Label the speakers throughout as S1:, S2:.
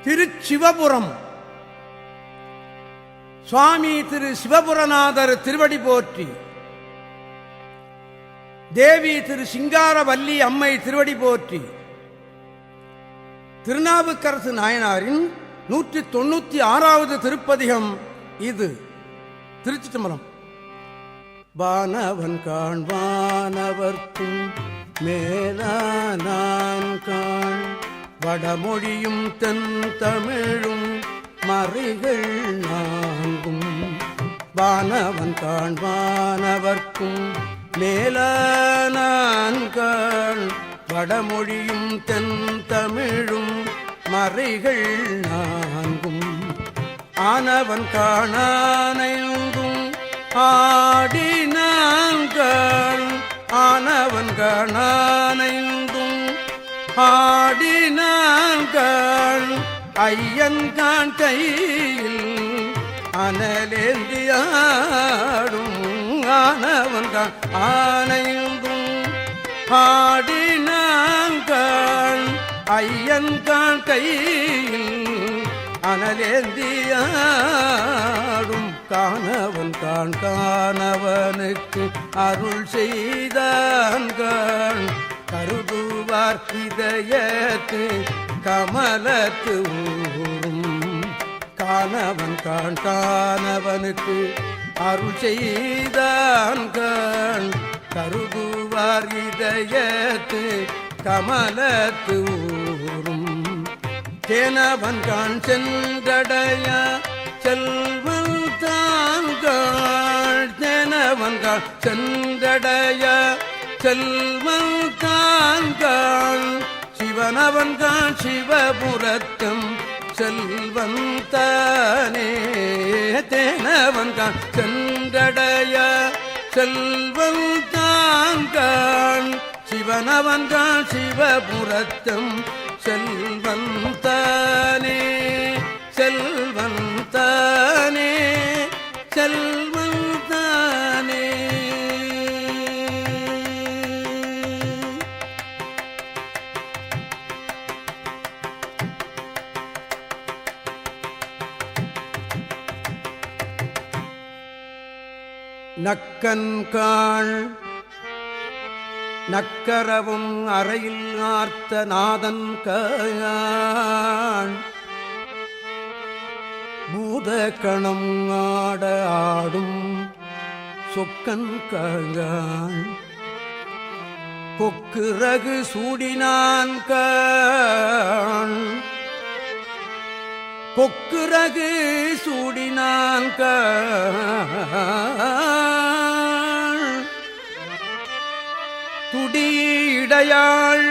S1: திருச்சிவபுரம் சுவாமி திரு சிவபுரநாதர் திருவடி போற்றி. தேவி திரு சிங்காரவல்லி அம்மை திருவடி போற்றி. திருநாவுக்கரசு நாயனாரின் 196வது திருப்பதிகம் இது. திருச்சிற்றம்பலம். வானவன் காண்பானவர்க்கும் மேலானான் காண் வடமொழியும் தென் தமிழும் மறைகள் நான்கும். வானவன் காண்பானவர்க்கும் மேலானான் காண் வடமொழியும் தென் தமிழும் மறைகள் நான்கும். ஆனவன் காணானையும் ஆடினான் காண் ஆனவன் காணானையும் ஆடினான் காண் ஐயன் காண் கையில் அனலேந்தியாடும். ஆனவன் காண் ஆனையும் ஆடினான் காண் ஐயன் காண் கையில் அனலேந்தியாடும். காணவன் காண் காணவனுக்கு அருள் செய்தான் காண் கருதுவார் இதயத்து கமலத்து ஊரும். காணவன் காண் காணவனுக்கு அருள் செய்தான் காண் கருதுவார் இதயத்து கமலத்து ஊரும். தேனவன் காண் சென்றடைய செல்வன் தான் காண் தேனவன் காண் சென்றடைய செல்வன் தான் காண் சிவனவன் காண் சிவபுரத்தம் செல்வன் தானே. தேனவன் காண் சென்றடைய செல்வன் தான் காண் சிவனவன் காண் சிவபுரத்தம் செல்வன் தானே செல்வன் தானே செல்வன் தானே. நக்கன் காண் நக்கரவும் அறையில் ஆர்த்த நாதன் காண் பூத கணம் ஆட ஆடும் சொக்கன் காண் கொக்குரகு சூடினான் காண் கொக்குரகு சூடினான் காண் துடியிடையாள்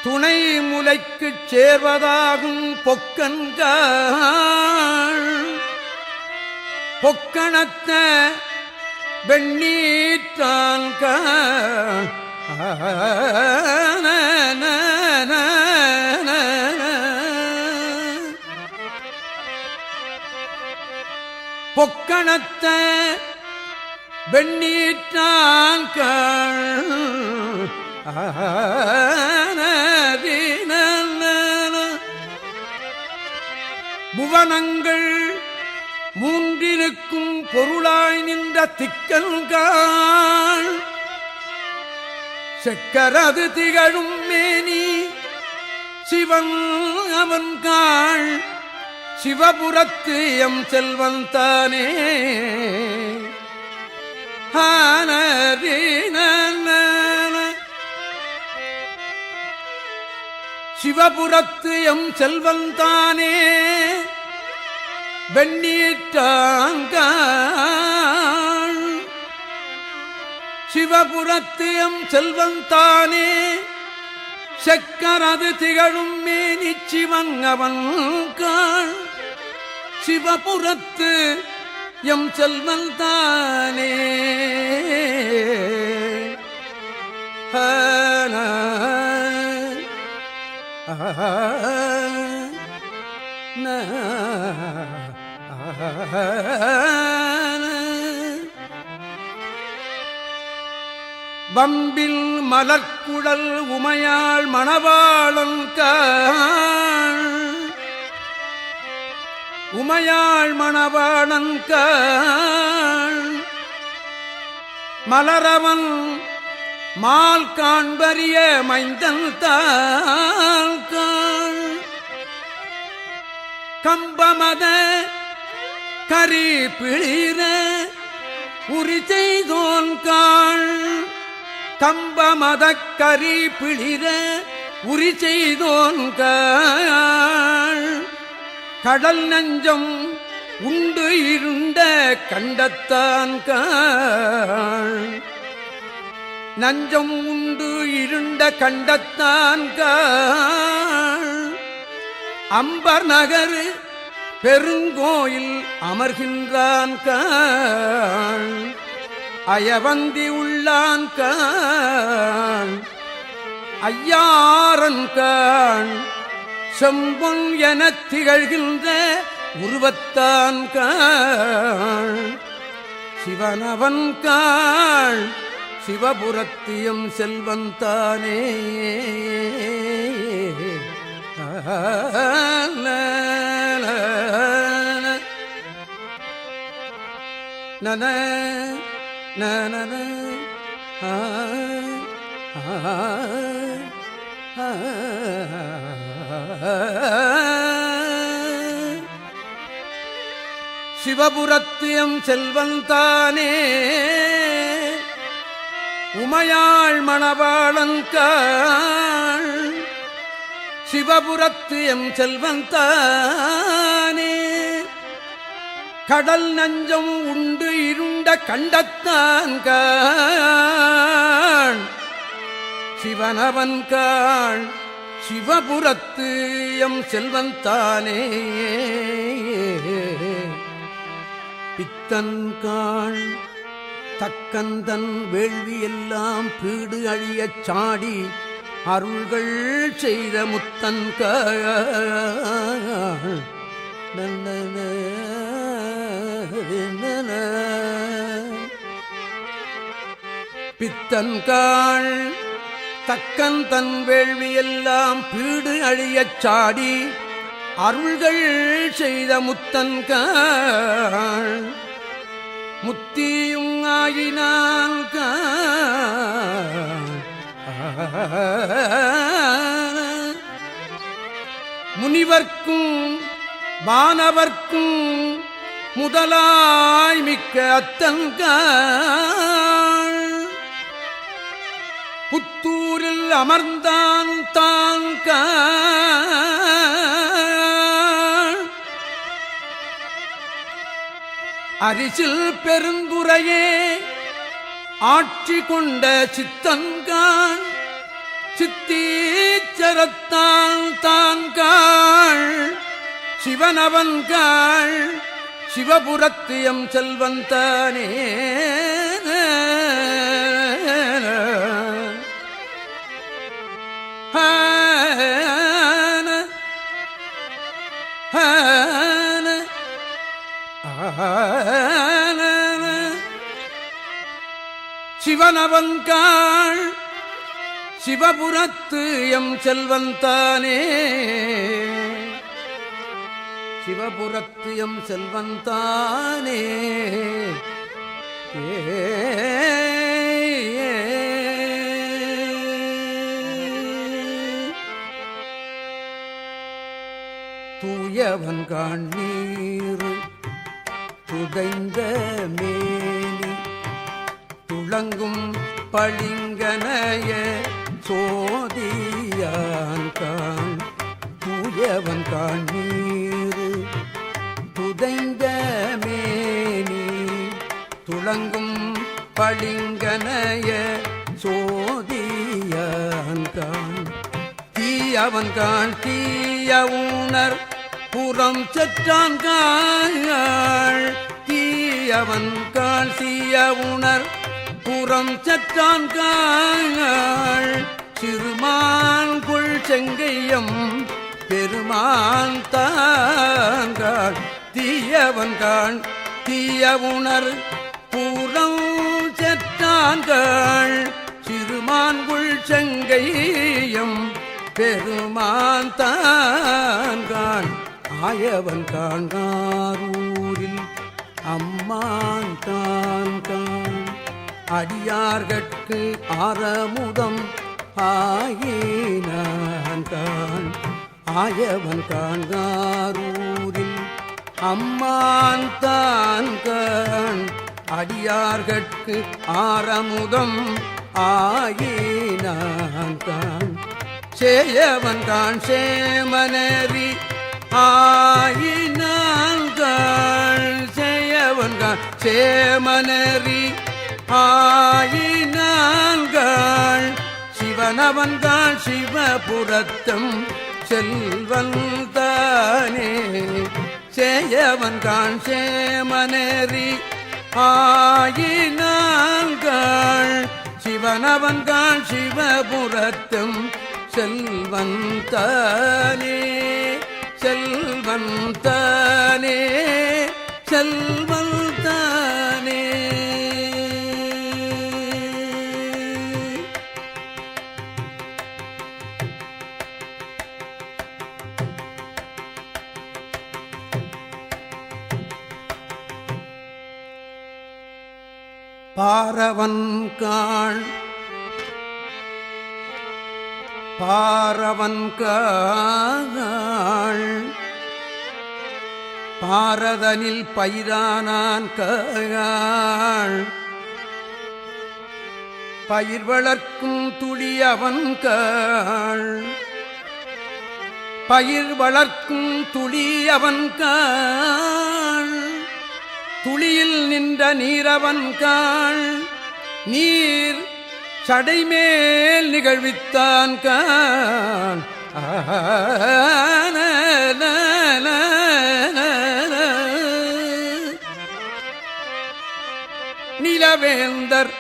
S1: துணை முலைக்குச் சேர்வதாகும் பொக்கன்காள் பொக்கணத்த வெண்ணீற்றான் காண் பொக்கணத்த வெண்ணீற்றான் காண் புவனங்கள் மூன்றினுக்கும் பொருளாய் நின்ற திக்கல்காள் செக்கரது திகழும் மேனி சிவன் அவன் காள் சிவபுரத்து எம் செல்வன் தானே. சிவபுரத்து எம் செல்வன் தானே வெண்ணீற்றான் சிவபுரத்து எம் செல்வன் தானே செக்கரது திகழும் மேனி சிவன் அவன் காண் சிவபுரத்து எம் செல்வன் தானே. வம்பில் மலர்க்குழல் உமையாள் மணவாளன் காண் உமையாள் மணவாளன்காள் மலரவன் மால் காண்பரிய மைந்தன் தாள்காள் கம்பமத கரி பிளிர உரி செய்தோன்காள் கம்பமத கரி பிளிர உரி செய்தோன்காள் கடல் நஞ்சம் உண்டு இருண்ட கண்டத்தான்காள் நஞ்சம் உண்டு இருண்ட கண்டத்தான்காள் அம்பர் நகர் பெருங்கோயில் அமர்கின்றான்காள் அயவந்தி உள்ளான்காள் ஐயாரன்காள் செம்பொன் எனத் திகழ்கின்ற உருவத்தான்காள் சிவனவன்காள் சிவபுரத்தியம் செல்வந்தானே நன நன சிவபுரத்தியம் செல்வந்தானே உமையாள் மணவாளன்காள் சிவபுரத்தியம் செல்வந்தானே கடல் நஞ்சம் உண்டு இருண்ட கண்டத்தான்காள் சிவனவன்காள் சிவபுரத்து எம் செல்வந்தானே பித்தன்காள் தக்கந்தன் வேள்வியெல்லாம் பீடு அழியச் சாடி அருள்கள் செய்த முத்தன்காள் பித்தன்காள் தக்கன் தன் வேள்வியெல்லாம் பீடு அழியச் சாடி அருள்கள் செய்த முத்தன்காள் முத்தியும் ஆயினான் முனிவர்க்கும் வானவர்க்கும் முதலாய் மிக்க அத்தன்காள் புத்தூரில் அமர்ந்தான் தான்காள் அரிசில் பெருந்துரையே ஆட்சி கொண்ட சித்தன்காள் சித்தீச்சரத்தான் தான்காள் சிவனவன்காள் சிவபுரத்தியம் செல்வந்தானே சிவனவன்காள் சிவபுரத்து எம் செல்வந்தானே சிவபுரத்து எம் செல்வந்தானே தூயவன்காண் நீர் துதைந்த மேனி துளங்கும் பளிங்கனைய சோதியான்கான் தூயவன்காண் நீர் துதைந்த மேனி துளங்கும் பளிங்கனைய சோதியான்கான் தீயவன்கான் தீய உணர் புறம் செற்றான்காள் தீயவன்காள் தீய உணர் புறம் செற்றான்காள் சிறுமான் கொள் செங்கையம் பெருமான் தான்காள் தீயவன்காள் தீய உணர் புறம் செற்றான்காள் சிறுமான் கொள் செங்கையம் பெருமான் தான்காள் ஆயவன் காண்காரூரில் அம்மான் தான் கான் அடியார்கட்கு ஆரமுதம் ஆயினான் கான் ஆயவன் காண்காரூரில் அம்மான் தான் கான் அடியார்கட்கு ஆரமுதம் ஆயினான் கான் சேயவன் கான் சேமனரி ஆயினான் கான் சேயவன் கான் சேமனரி ஆயினான் கான் சிவனவன் கான் சிவபுரத்தம் செல்வன் தானே சேயவன் கான் சேமனரி ஆயினான் கான் சிவனவன் கான் சிவபுரத்தம் செல்வன் தானே செல்வன் தானே செல்வன் தானே. பாரவன் காண் பாரவன் காண் பாரதனில் பயிரானான் காண் பயிர் வளர்க்கும் துளியவன் காண் பயிர் வளர்க்கும் துளியவன் காண் துளியில் நின்ற நீரவன் காண் நீர் சடைமேல் நிகழ்வித்தான் காண் நிலவேந்தர்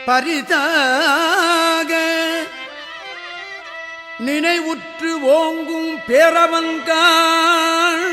S1: பரிதாக நினைவுற்று ஓங்கும் பேரவன் காண்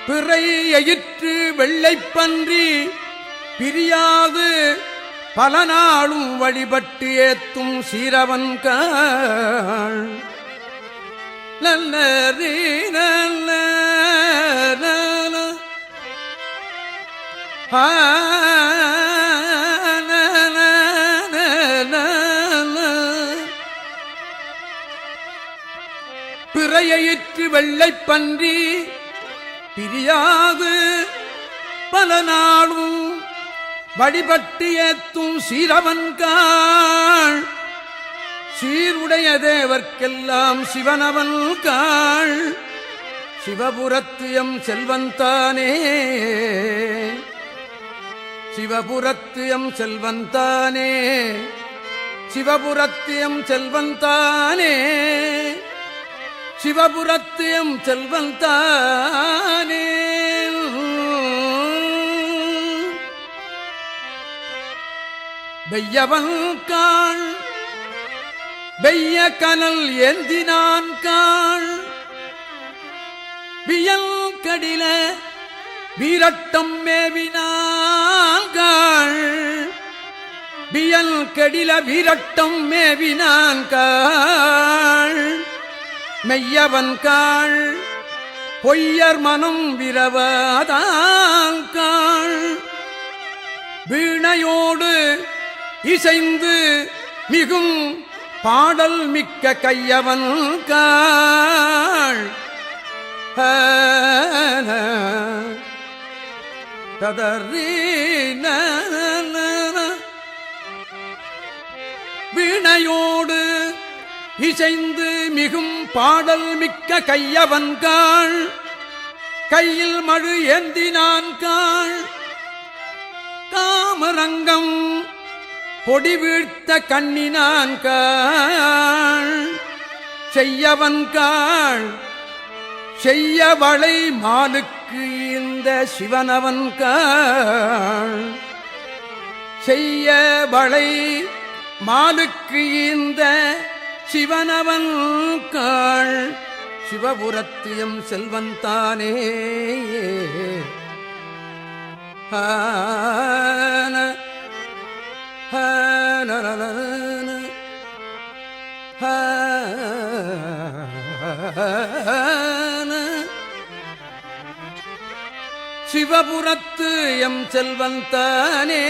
S1: பிறை எயிற்று வெள்ளைப்பன்றி பிரியாது பல நாளும் வழிபட்டு ஏத்தும் சீரவன் காண் நல்ல பிறையிற்று வெள்ளைப்பன்றி பிரியாது பல நாளும் வழிபட்டு ஏத்தும் சீரவன் காண் சீருடைய தேவர்க்கெல்லாம் சிவனவன் காண் சிவபுரத்தியம் செல்வந்தானே சிவபுரத்தியம் செல்வந்தானே சிவபுரத்தியம் செல்வந்தானே சிவபுரத்தியம் செல்வந்தானே. வெய்யவன் காண் வெய்ய கனல் ஏந்தினான் காண் வியல் கடில வீரட்டம் மேவினான் காண் வியல் கடில வீரட்டம் மேவினான் காண் மெய்யவன் காண் பொய்யர் மனம் விரவாதான் காண் வீணையோடு இசைந்து மிகும் பாடல் மிக்க கையவன் காண் வீணையோடு இசைந்து மிகும் பாடல் மிக்க கையவன் காண் கையில் மழு ஏந்தினான் காண் காமரங்கம் பொடி வீழ்த்த கண்ணினான் காண் செய்யவன் காண் செய்ய வளை மாலுக்கு இந்த சிவனவன் காண் செய்ய வளை மாலுக்கு இந்த சிவனவன் காண் சிவபுரத்தியம் செல்வந்தானே சிவபுரத்து எம் செல்வந்தானே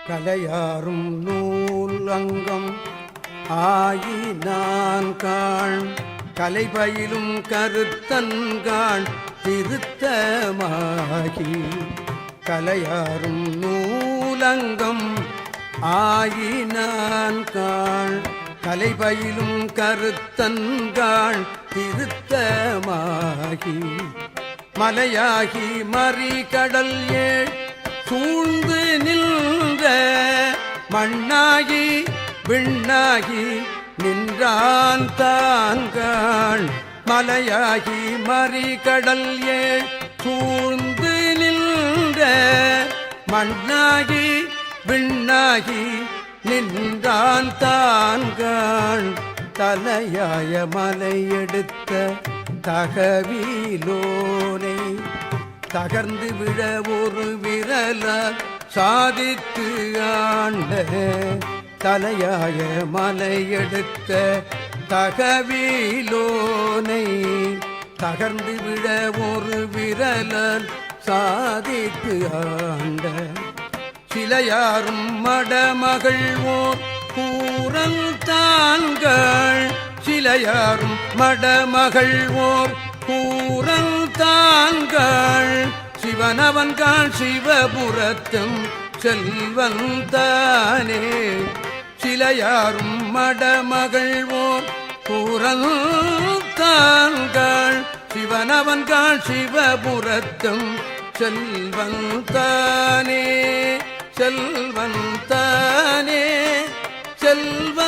S1: கலையாரும் நூல் அங்கம் ஆயினான் காண் கலைபயிலும் கருத்தன்காண் திருத்தமாகி கலையாரும் நூலங்கம் ஆயினான் காண் கலைபயிலும் கருத்தன்காண் திருத்தமாகி மலையாகி மறிகடல் ஏழ் சூழ்ந்து நின்ற மண்ணாகி விண்ணாகி நின்றான் தான்காண் மலையாகி மறிகடல் ஏழ் சூழ்ந்து நின்ற மண்ணாகி விண்ணாகி நின்றான் தான்காண் தலையாய மலை எடுத்த தகவிலோனை தகர்ந்து விழ ஒரு விரலால் சாதித்து ஆண்ட தலையாய மலை எடுத்த தகவிலோனை தகர்ந்து விழ ஒரு விரலால் சாதித்து ஆண்ட சிலையாரும் மடமகள் ஓர் கூறல் தான்கள் சிலையாரும் மடமகள் ஓர் கூறல் தான்கள் சிவனவன்காள் சிவபுரத்தும் செல்வந்தானே சிலையாரும் மடமகள் ஓர் கூறல் தான்கள் சிவனவன்காள் சிவபுரத்தும் செல்வந்தானே செல்வந்தானே செல்வ